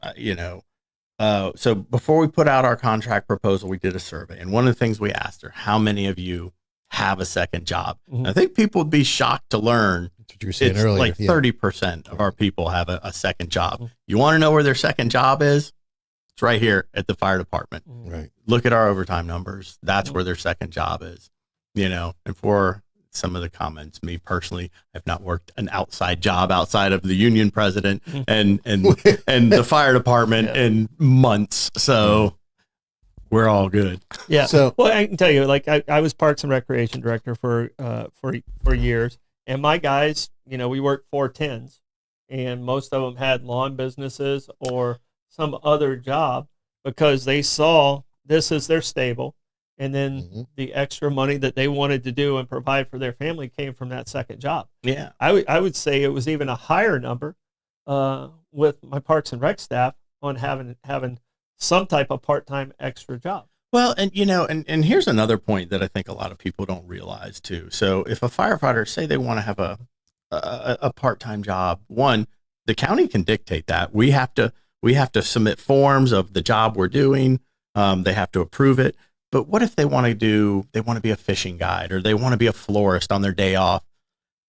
so before we put out our contract proposal, we did a survey, and one of the things we asked are, how many of you have a second job? Mm-hmm. I think people would be shocked to learn that's what you were saying earlier. Like 30% of our people have a second job. Mm-hmm. You want to know where their second job is? It's right here at the fire department. Right. Look at our overtime numbers. That's where their second job is. And for some of the comments, me personally, I've not worked an outside job outside of the union president and the fire department in months. So we're all good. Yeah. So, well, I can tell you, like I was Parks and Recreation director for years, and my guys, we worked 410s, and most of them had lawn businesses or some other job because they saw this as their stable, and then the extra money that they wanted to do and provide for their family came from that second job. Yeah. I would say it was even a higher number with my Parks and Rec staff on having some type of part-time extra job. Well, and and here's another point that I think a lot of people don't realize too. So if a firefighter, say they want to have a part-time job, one, the county can dictate that. We have to submit forms of the job we're doing. They have to approve it. But what if they want to be a fishing guide, or they want to be a florist on their day off?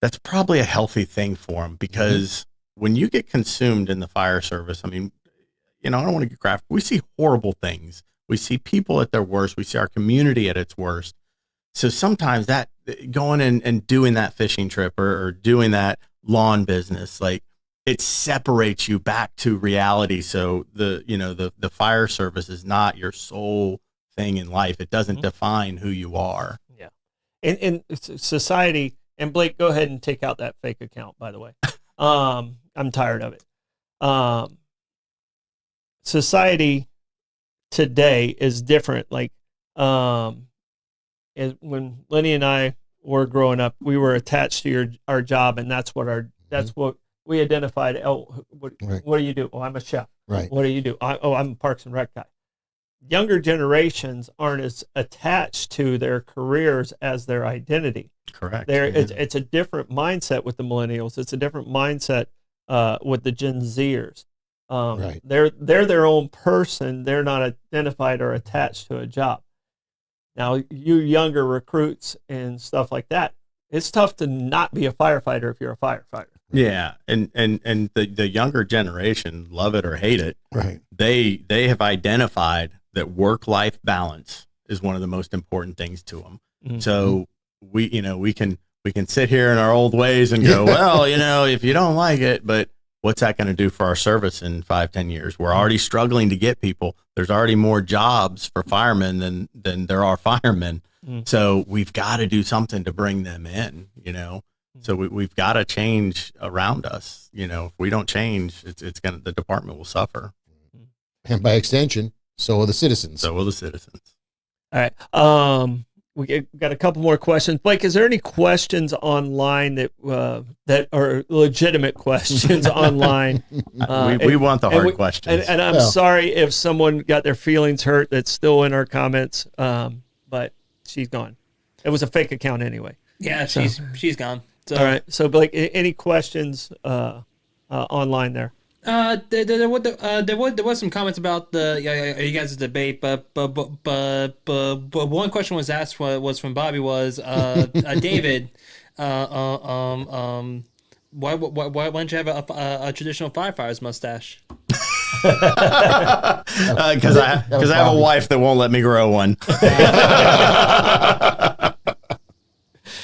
That's probably a healthy thing for them, because when you get consumed in the fire service, I mean, I don't want to get graphic. We see horrible things. We see people at their worst. We see our community at its worst. So sometimes that going and doing that fishing trip or doing that lawn business, like, it separates you back to reality. So the fire service is not your sole thing in life. It doesn't define who you are. Yeah. And society, and Blake, go ahead and take out that fake account, by the way. I'm tired of it. Society today is different. Like, when Lenny and I were growing up, we were attached to our job, and that's what we identified. Oh, what do you do? Oh, I'm a chef. Right. What do you do? I'm a Parks and Rec guy. Younger generations aren't as attached to their careers as their identity. Correct. It's a different mindset with the millennials. It's a different mindset with the Gen Zers. Right. They're their own person. They're not identified or attached to a job. Now, you younger recruits and stuff like that, it's tough to not be a firefighter if you're a firefighter. Yeah, and the younger generation, love it or hate it, right? They have identified that work-life balance is one of the most important things to them. Mm-hmm. So we can sit here in our old ways and go, well, if you don't like it, but what's that going to do for our service in 5-10 years? We're already struggling to get people. There's already more jobs for firemen than there are firemen. Mm-hmm. So we've got to do something to bring them in, So we've got to change around us. If we don't change, the department will suffer. And by extension, so will the citizens. So will the citizens. All right. We got a couple more questions. Blake, is there any questions online that are legitimate questions online? We want the hard questions. And I'm sorry if someone got their feelings hurt that's still in our comments, but she's gone. It was a fake account anyway. Yeah, she's gone. So. All right. So, Blake, any questions online there? There was some comments about you guys' debate, but one question was asked was from Bobby was David, why don't you have a traditional firefighter's mustache? Because I have a wife that won't let me grow one.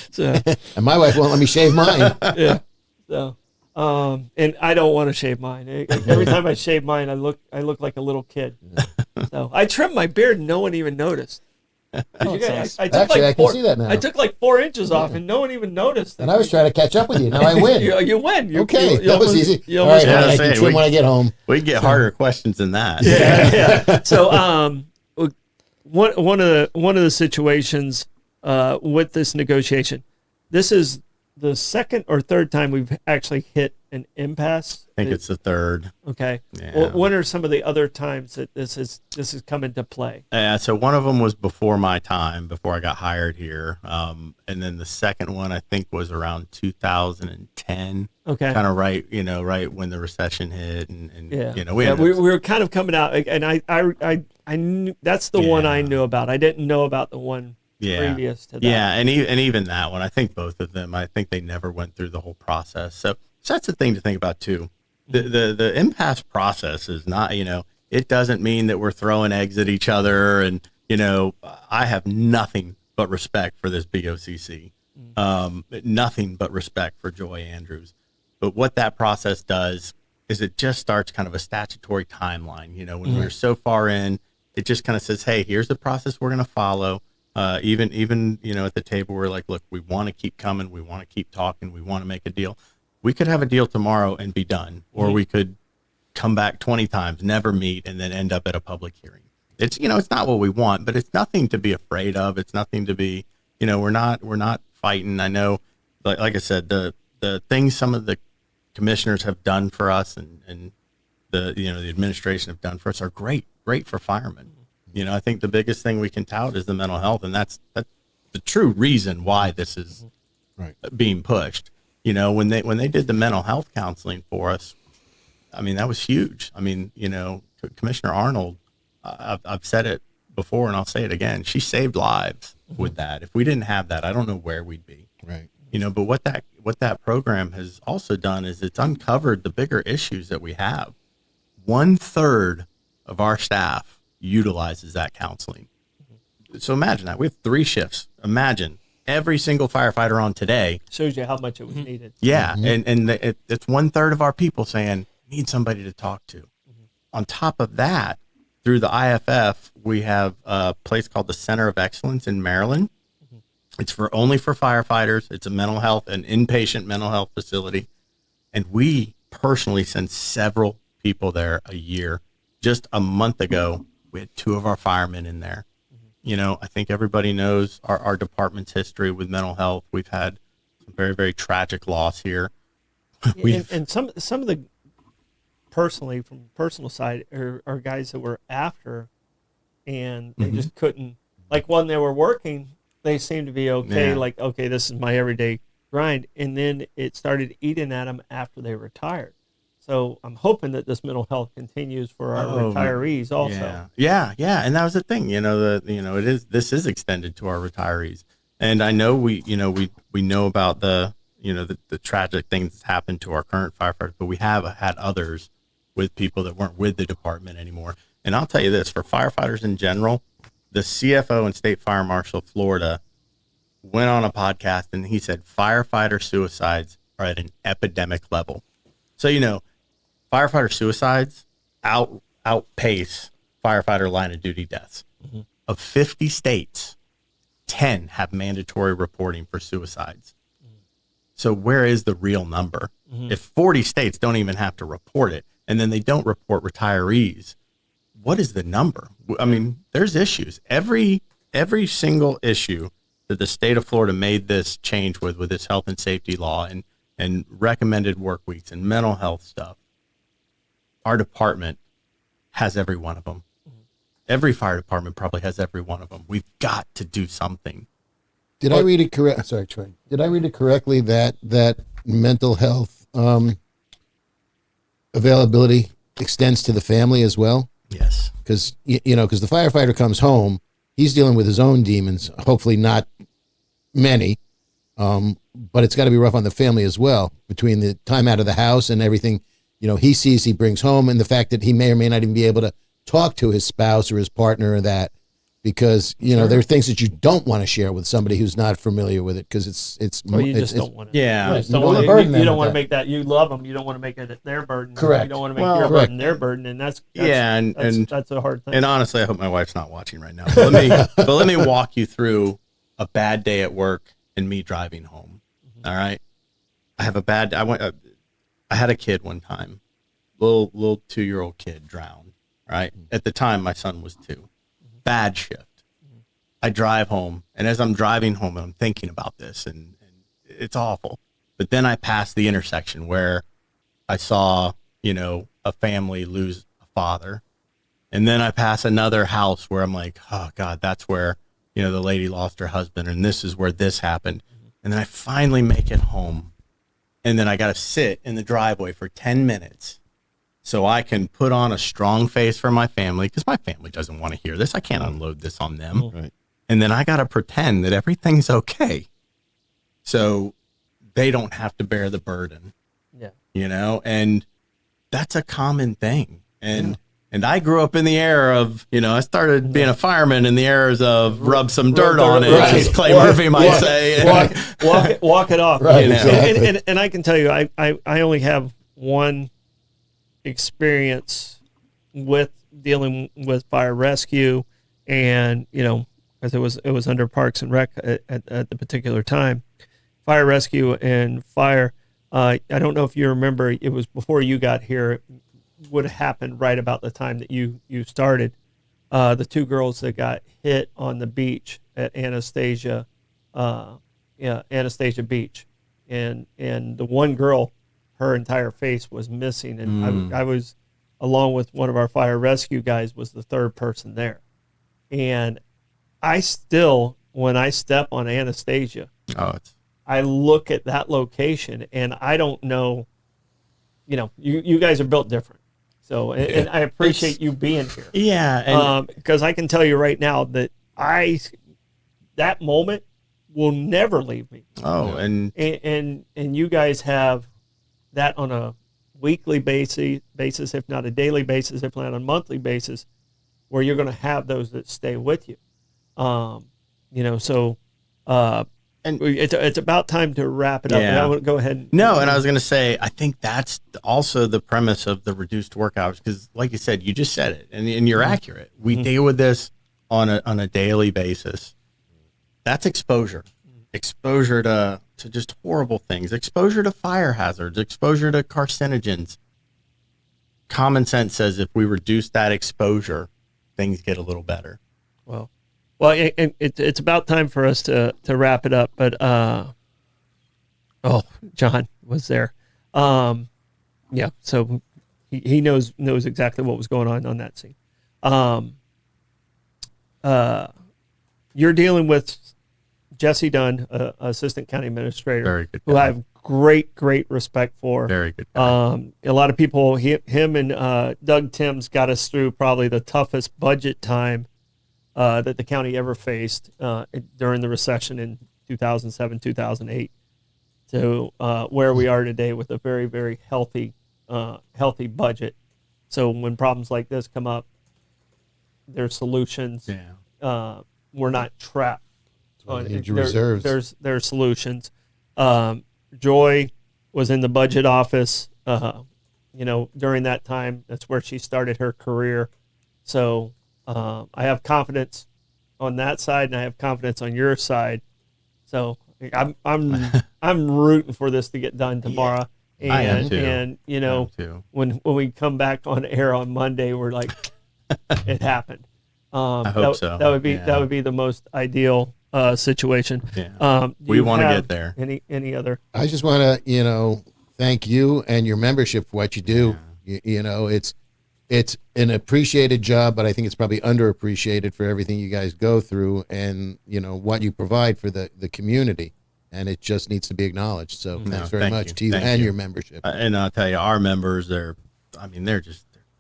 So, and my wife won't let me shave mine. Yeah. So. And I don't want to shave mine. Every time I shave mine, I look like a little kid. So I trimmed my beard and no one even noticed. I took Actually, I can see that now. I took like 4 inches off and no one even noticed. And I was trying to catch up with you. Now I win. You win. Okay, that was easy. You All right, I can trim when I get home. We get harder questions than that. Yeah. So one of the situations with this negotiation, this is the second or third time we've actually hit an impasse. I think it's the third. Okay. Yeah. Well, when are some of the other times that this has come into play? Yeah. So one of them was before my time, before I got hired here, and then the second one I think was around 2010. Okay. Kind of right when the recession hit, and we were kind of coming out, and I knew that's the one I knew about. I didn't know about the one. Previous to that. Yeah, and even that one, I think both of them, I think they never went through the whole process. So that's the thing to think about too. The impasse process is not, it doesn't mean that we're throwing eggs at each other. And, I have nothing but respect for this BOCC. Nothing but respect for Joy Andrews. But what that process does is it just starts kind of a statutory timeline. When we're so far in, it just kind of says, hey, here's the process we're going to follow. Even at the table, we're like, look, we want to keep coming. We want to keep talking. We want to make a deal. We could have a deal tomorrow and be done, or we could come back 20 times, never meet, and then end up at a public hearing. It's, it's not what we want, but it's nothing to be afraid of. It's nothing to be, we're not fighting. I know, like I said, the things some of the commissioners have done for us and the administration have done for us are great for firemen. I think the biggest thing we can tout is the mental health, and that's the true reason why this is being pushed. When they did the mental health counseling for us, I mean, that was huge. I mean, Commissioner Arnold, I've said it before and I'll say it again. She saved lives with that. If we didn't have that, I don't know where we'd be. Right. But what that program has also done is it's uncovered the bigger issues that we have. 1/3 of our staff utilizes that counseling. So imagine that. We have 3 shifts. Imagine every single firefighter on today. Shows you how much it was needed. Yeah. And it's 1/3 of our people saying, need somebody to talk to. On top of that, through the IAFF, we have a place called the Center of Excellence in Maryland. It's only for firefighters. It's a mental health, an inpatient mental health facility. And we personally send several people there a year. Just a month ago, we had 2 of our firemen in there. I think everybody knows our department's history with mental health. We've had some very, very tragic loss here. And some of the personally, from the personal side, are guys that were after, and they just couldn't. Like when they were working, they seemed to be okay. Yeah. Like, okay, this is my everyday grind, and then it started eating at them after they retired. So I'm hoping that this mental health continues for our retirees also. Yeah. And that was the thing, this is extended to our retirees. And I know we know about the tragic things that's happened to our current firefighters, but we have had others with people that weren't with the department anymore. And I'll tell you this, for firefighters in general, the CFO and State Fire Marshal of Florida went on a podcast and he said firefighter suicides are at an epidemic level. So, firefighter suicides outpace firefighter line of duty deaths. Of 50 states, 10 have mandatory reporting for suicides. So where is the real number? If 40 states don't even have to report it, and then they don't report retirees, what is the number? I mean, there's issues. Every single issue that the state of Florida made this change with its health and safety law and recommended work weeks and mental health stuff, our department has every one of them. Every fire department probably has every one of them. We've got to do something. Did I read it correct? Sorry, Troy. Did I read it correctly that mental health availability extends to the family as well? Yes. Because because the firefighter comes home, he's dealing with his own demons. Hopefully, not many, but it's got to be rough on the family as well. Between the time out of the house and everything, he sees he brings home, and the fact that he may or may not even be able to talk to his spouse or his partner or that, because there are things that you don't want to share with somebody who's not familiar with it, because it's you just don't want to. Yeah. You don't want to. You don't want to make that. You love them. You don't want to make it their burden. Correct. You don't want to make your burden their burden, and that's a hard thing. And honestly, I hope my wife's not watching right now. But let me walk you through a bad day at work and me driving home. All right. I had a kid one time, little 2-year-old kid drowned. Right. At the time, my son was 2. Bad shift. I drive home, and as I'm driving home, I'm thinking about this, and it's awful. But then I passed the intersection where I saw, a family lose a father. And then I pass another house where I'm like, oh God, that's where, the lady lost her husband, and this is where this happened. And then I finally make it home. And then I got to sit in the driveway for 10 minutes so I can put on a strong face for my family, because my family doesn't want to hear this. I can't unload this on them. Right. And then I got to pretend that everything's okay, so they don't have to bear the burden. Yeah. And that's a common thing. And I grew up in the era of, I started being a fireman in the eras of rub some dirt on it, as Clay Murphy might say. Walk it off. Right, exactly. And I can tell you, I only have one experience with dealing with fire rescue, and as it was under Parks and Rec at the particular time, fire rescue and fire. I don't know if you remember, it was before you got here. It would have happened right about the time that you started. The 2 girls that got hit on the beach at Anastasia Beach, and the one girl, her entire face was missing, and I was, along with one of our fire rescue guys, was the 3rd person there. And I still, when I step on Anastasia, I look at that location, and I don't know, you guys are built different. So, and I appreciate you being here. Yeah. Because I can tell you right now that that moment will never leave me. Oh, and you guys have that on a weekly basis, if not a daily basis, if not a monthly basis, where you're going to have those that stay with you. And it's about time to wrap it up. Yeah. I want to go ahead. No, and I was going to say, I think that's also the premise of the reduced work hours, because like you said, you just said it, and you're accurate. We deal with this on a daily basis. That's exposure to just horrible things, exposure to fire hazards, exposure to carcinogens. Common sense says if we reduce that exposure, things get a little better. Well, it's about time for us to wrap it up. But John was there. Yeah, so he knows exactly what was going on that scene. You're dealing with Jesse Dunn, assistant county administrator, Very good who guy. I have great respect for. Very good guy. A lot of people, him and Doug Timms got us through probably the toughest budget time that the county ever faced during the recession in 2007, 2008, to where we are today with a very, very healthy budget. So when problems like this come up, there's solutions. Yeah. We're not trapped. Reserves. There's solutions. Joy was in the budget office, during that time. That's where she started her career. So I have confidence on that side, and I have confidence on your side. So I'm rooting for this to get done tomorrow. Yeah, I am too. And when we come back on air on Monday, we're like, it happened. I hope so. That would be Yeah. that would be the most ideal situation. Yeah. Do We you want to have get there. Any other? I just want to, thank you and your membership for what you do. It's an appreciated job, but I think it's probably underappreciated for everything you guys go through and, what you provide for the community. And it just needs to be acknowledged. So thanks very much to you and your membership. And I'll tell you, our members, they're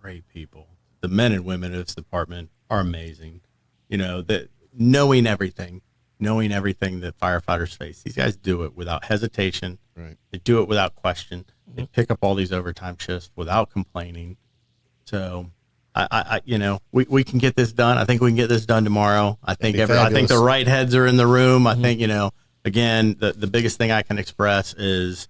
great people. The men and women of this department are amazing. That knowing everything that firefighters face, these guys do it without hesitation. Right. They do it without question. They pick up all these overtime shifts without complaining. So we can get this done. I think we can get this done tomorrow. I think the right heads are in the room. I think, again, the biggest thing I can express is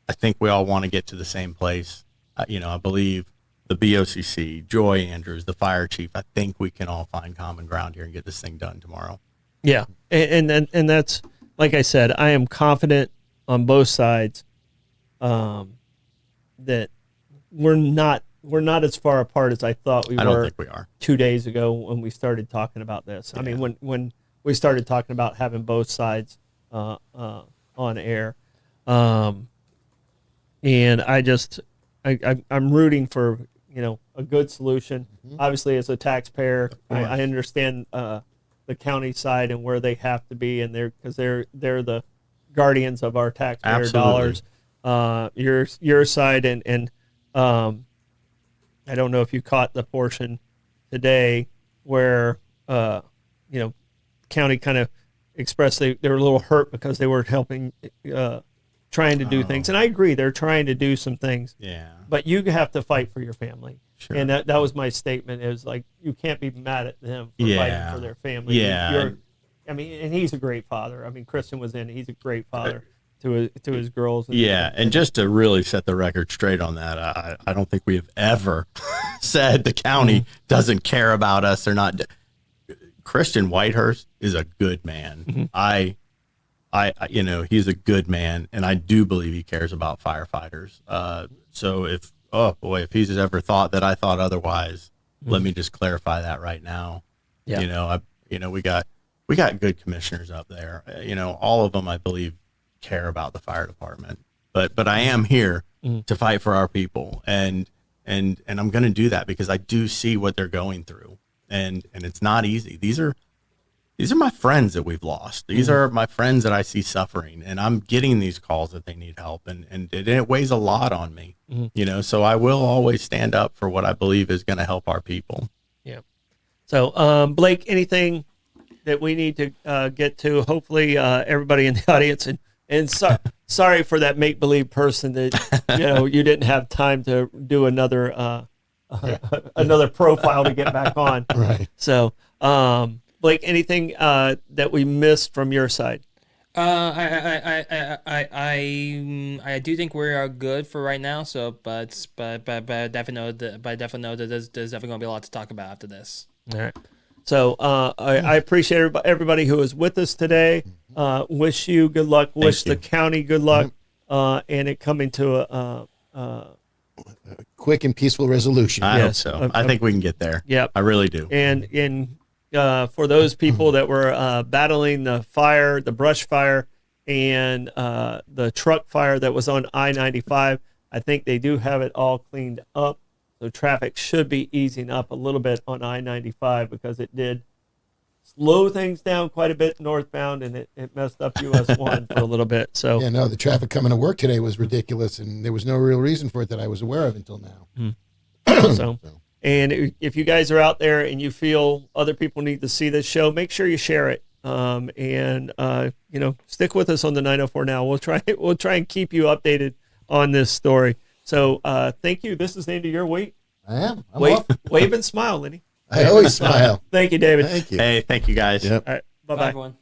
I think we all want to get to the same place. I believe the BOCC, Joy Andrews, the fire chief, I think we can all find common ground here and get this thing done tomorrow. Yeah. And that's, like I said, I am confident on both sides that we're not as far apart as I thought we were. I don't think we are. 2 days ago when we started talking about this. Yeah. I mean, when we started talking about having both sides on air, and I'm rooting for a good solution. Obviously, as a taxpayer, I understand the county side and where they have to be, and they're the guardians of our taxpayer dollars. Your side and I don't know if you caught the portion today where county kind of expressed they were a little hurt because they weren't helping trying to do things, and I agree they're trying to do some things, but you have to fight for your family. Sure. And that was my statement. It was like, you can't be mad at them for fighting for their family. And he's a great father. I mean, Kristen was in. He's a great father to his girls. And just to really set the record straight on that, I don't think we have ever said the county doesn't care about us or not. Christian Whitehurst is a good man. He's a good man, and I do believe he cares about firefighters. So if he's ever thought that I thought otherwise, let me just clarify that right now. Yeah. We got good commissioners up there. All of them, I believe, care about the fire department. But I am here to fight for our people, and I'm going to do that because I do see what they're going through, and it's not easy. These are my friends that we've lost. These are my friends that I see suffering, and I'm getting these calls that they need help, and it weighs a lot on me, so I will always stand up for what I believe is going to help our people. Yeah. So, Blake, anything that we need to get to? Hopefully, everybody in the audience, and sorry for that make-believe person that, you didn't have time to do another profile to get back on. Right. So, Blake, anything that we missed from your side? I do think we are good for right now. So, but definitely know that there's definitely going to be a lot to talk about after this. All right. So I appreciate everybody who was with us today. Wish you good luck. Wish the county good luck, and it coming to a quick and peaceful resolution. I hope so. I think we can get there. Yep. I really do. And for those people that were battling the brush fire and the truck fire that was on I-95, I think they do have it all cleaned up. So traffic should be easing up a little bit on I-95 because it did slow things down quite a bit northbound, and it messed up US 1 for a little bit. So the traffic coming to work today was ridiculous, and there was no real reason for it that I was aware of until now. And if you guys are out there and you feel other people need to see this show, make sure you share it. Stick with us on the 904 Now. We'll try and keep you updated on this story. So thank you. This is the end of your week. I am. Wave and smile, Lenny. I always smile. Thank you, David. Thank you. Hey, thank you guys. Yep. All right. Bye, everyone.